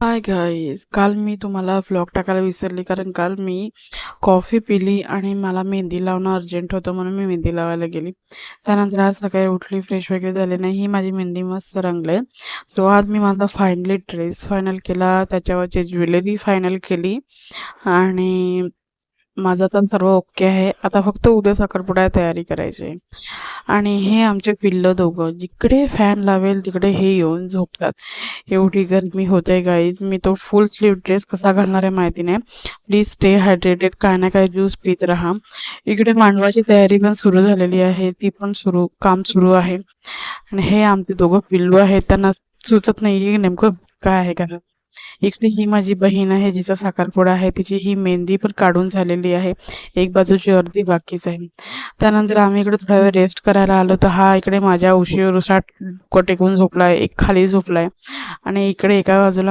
Hi guys, काल मी तुम्हाला vlog टाकायला विसरली कारण काल मी कॉफी पिली आणि मला मेहंदी लावणं अर्जंट होतं म्हणून मी मेहंदी लावायला गेली. त्यानंतर आज सकाळी उठली, फ्रेश वगैरे झाले नाही, ही माझी मेहंदी मस्त रंगले. सो आज मी माझा फायनली ड्रेस फायनल केला, त्याच्यावरची ज्वेलरी फायनल केली आणि माझं तर सर्व ओके आहे. आता फक्त उद्या साखरपुडा तयारी करायची आहे. आणि हे आमचे पिल्लं दोघं जिकडे फॅन लावेल तिकडे हे येऊन झोपतात. एवढी गरमी होते गाईज. मी तो फुल स्लीव ड्रेस कसा घालणार आहे माहिती नाही. प्लीज स्टे हायड्रेटेड, काय ना काय ज्यूस पीत राहा. इकडे मांडवाची तयारी पण सुरू झालेली आहे, ती पण काम सुरू आहे. आणि हे आमचे दोघं पिल्लू आहेत, त्यांना सुचत नाही नेमकं काय आहे कारण. इकडे ही माझी बहीण आहे जिचा साखरपुडा आहे, तिची ही मेहंदी पण काढून झालेली आहे, एक बाजूची अर्धी बाकीच आहे. त्यानंतर आम्ही इकडे थोडा वेळ रेस्ट करायला आलो, तर हा इकडे माझ्या उशीवर टेकून झोपलाय, एक खाली झोपलाय आणि इकडे एका बाजूला